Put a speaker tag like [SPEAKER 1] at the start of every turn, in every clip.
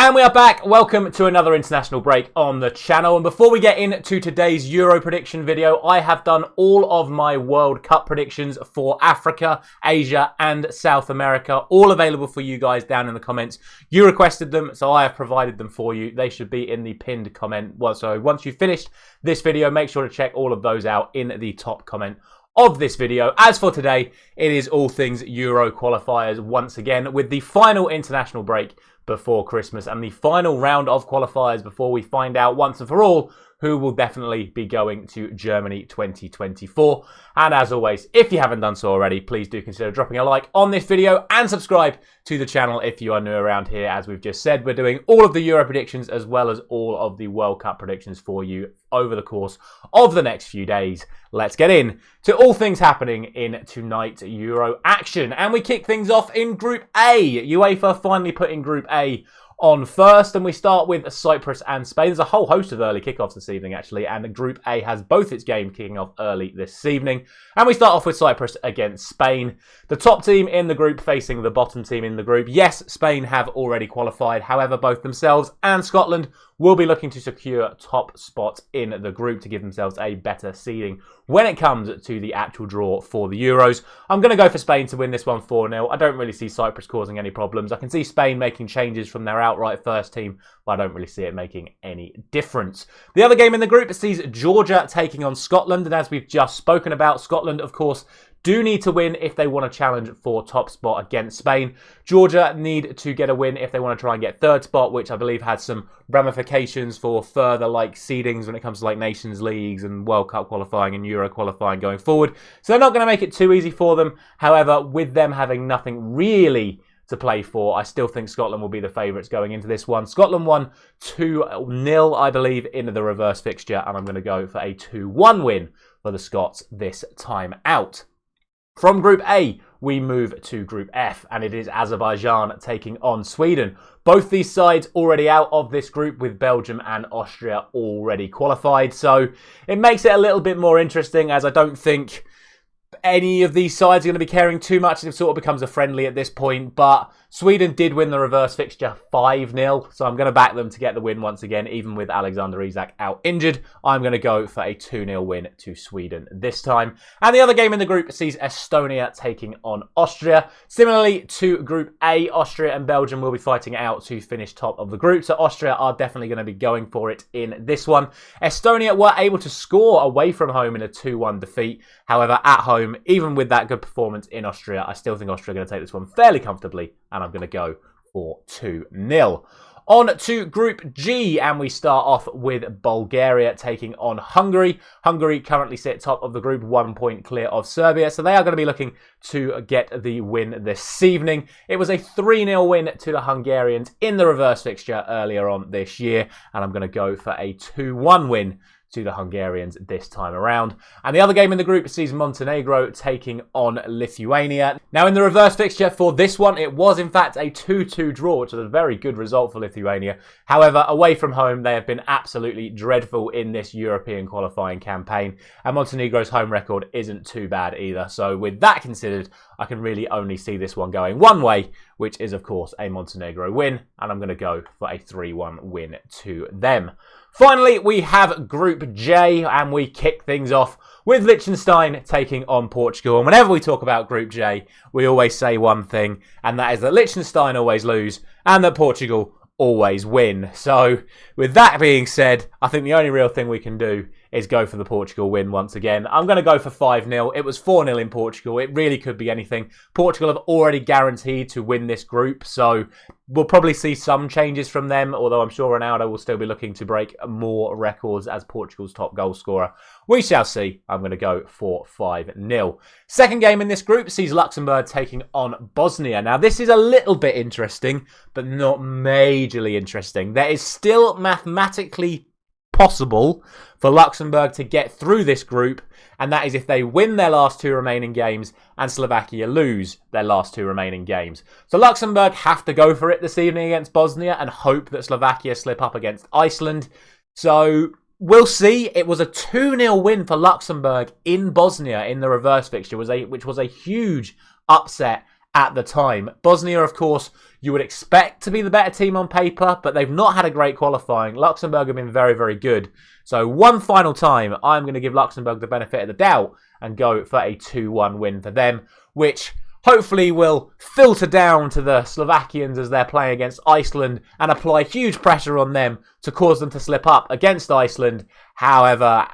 [SPEAKER 1] And we are back. Welcome to another international break on the channel. And before we get into today's Euro prediction video, I have done all of my World Cup predictions for Africa, Asia and South America, all available for you guys down in the comments. You requested them, so I have provided them for you. They should be in the pinned comment. So once you've finished this video, make sure to check all of those out in the top comment of this video. As for today, it is all things Euro qualifiers once again, with the final international break before Christmas and the final round of qualifiers before we find out once and for all who will definitely be going to Germany 2024. And as always, if you haven't done so already, please do consider dropping a like on this video and subscribe to the channel if you are new around here. As we've just said, we're doing all of the Euro predictions as well as all of the World Cup predictions for you over the course of the next few days. Let's get in to all things happening in tonight's Euro action. And we kick things off in Group A. UEFA finally putting Group A on first, and we start with Cyprus and Spain. There's a whole host of early kickoffs this evening, actually, and Group A has both its games kicking off early this evening. And we start off with Cyprus against Spain. The top team in the group facing the bottom team in the group. Yes, Spain have already qualified. However, both themselves and Scotland will be looking to secure top spots in the group to give themselves a better seeding when it comes to the actual draw for the Euros. I'm going to go for Spain to win this one 4-0. I don't really see Cyprus causing any problems. I can see Spain making changes from their outright first team, but I don't really see it making any difference. The other game in the group sees Georgia taking on Scotland, and as we've just spoken about, Scotland, of course, do need to win if they want to challenge for top spot against Spain. Georgia need to get a win if they want to try and get third spot, which I believe has some ramifications for further seedings when it comes to Nations Leagues and World Cup qualifying and Euro qualifying going forward. So they're not going to make it too easy for them. However, with them having nothing really to play for, I still think Scotland will be the favourites going into this one. Scotland won 2-0, I believe, in the reverse fixture, and I'm going to go for a 2-1 win for the Scots this time out. From Group A, we move to Group F, and it is Azerbaijan taking on Sweden. Both these sides already out of this group, with Belgium and Austria already qualified. So it makes it a little bit more interesting, as I don't think any of these sides are going to be caring too much. It sort of becomes a friendly at this point, but Sweden did win the reverse fixture 5-0, so I'm going to back them to get the win once again, even with Alexander Isak out injured. I'm going to go for a 2-0 win to Sweden this time. And the other game in the group sees Estonia taking on Austria. Similarly to Group A, Austria and Belgium will be fighting it out to finish top of the group, so Austria are definitely going to be going for it in this one. Estonia were able to score away from home in a 2-1 defeat. However, at home, even with that good performance in Austria, I still think Austria are going to take this one fairly comfortably, and I'm going to go for 2-0. On to Group G, and we start off with Bulgaria taking on Hungary. Hungary currently sit top of the group, 1 point clear of Serbia, so they are going to be looking to get the win this evening. It was a 3-0 win to the Hungarians in the reverse fixture earlier on this year, and I'm going to go for a 2-1 win to the Hungarians this time around. And the other game in the group sees Montenegro taking on Lithuania. Now, in the reverse fixture for this one, it was in fact a 2-2 draw, which was a very good result for Lithuania. However, away from home, they have been absolutely dreadful in this European qualifying campaign, and Montenegro's home record isn't too bad either. So with that considered, I can really only see this one going one way, which is, of course, a Montenegro win, and I'm going to go for a 3-1 win to them. Finally, we have Group J, and we kick things off with Liechtenstein taking on Portugal. And whenever we talk about Group J, we always say one thing, and that is that Liechtenstein always lose and that Portugal always win. So with that being said, I think the only real thing we can do is go for the Portugal win once again. I'm going to go for 5-0. It was 4-0 in Portugal. It really could be anything. Portugal have already guaranteed to win this group, so we'll probably see some changes from them, although I'm sure Ronaldo will still be looking to break more records as Portugal's top goal scorer. We shall see. I'm going to go for 5-0. Second game in this group sees Luxembourg taking on Bosnia. Now, this is a little bit interesting, but not majorly interesting. There is still mathematically possible for Luxembourg to get through this group, and that is if they win their last 2 remaining games and Slovakia lose their last 2 remaining games. So Luxembourg have to go for it this evening against Bosnia and hope that Slovakia slip up against Iceland. So we'll see. It was a 2-0 win for Luxembourg in Bosnia in the reverse fixture, which was a huge upset at the time. Bosnia, of course, you would expect to be the better team on paper, but they've not had a great qualifying. Luxembourg have been very, very good. So one final time, I'm going to give Luxembourg the benefit of the doubt and go for a 2-1 win for them, which hopefully will filter down to the Slovakians as they're playing against Iceland and apply huge pressure on them to cause them to slip up against Iceland. However,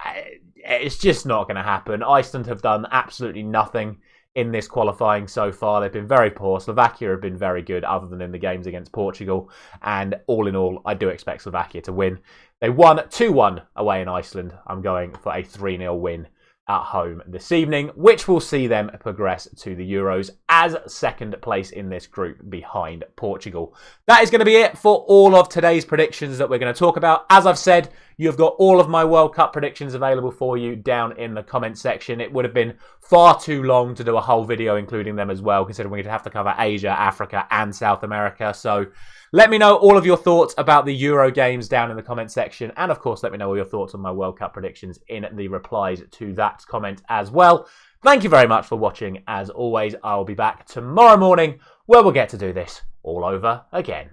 [SPEAKER 1] it's just not going to happen. Iceland have done absolutely nothing in this qualifying so far. They've been very poor. Slovakia have been very good other than in the games against Portugal. And all in all, I do expect Slovakia to win. They won 2-1 away in Iceland. I'm going for a 3-0 win at home this evening, which will see them progress to the Euros as second place in this group behind Portugal. That is going to be it for all of today's predictions that we're going to talk about. As I've said, you've got all of my World Cup predictions available for you down in the comment section. It would have been far too long to do a whole video including them as well, considering we'd have to cover Asia, Africa and South America. So let me know all of your thoughts about the Euro games down in the comment section. And of course, let me know all your thoughts on my World Cup predictions in the replies to that comment as well. Thank you very much for watching. As always, I'll be back tomorrow morning where we'll get to do this all over again.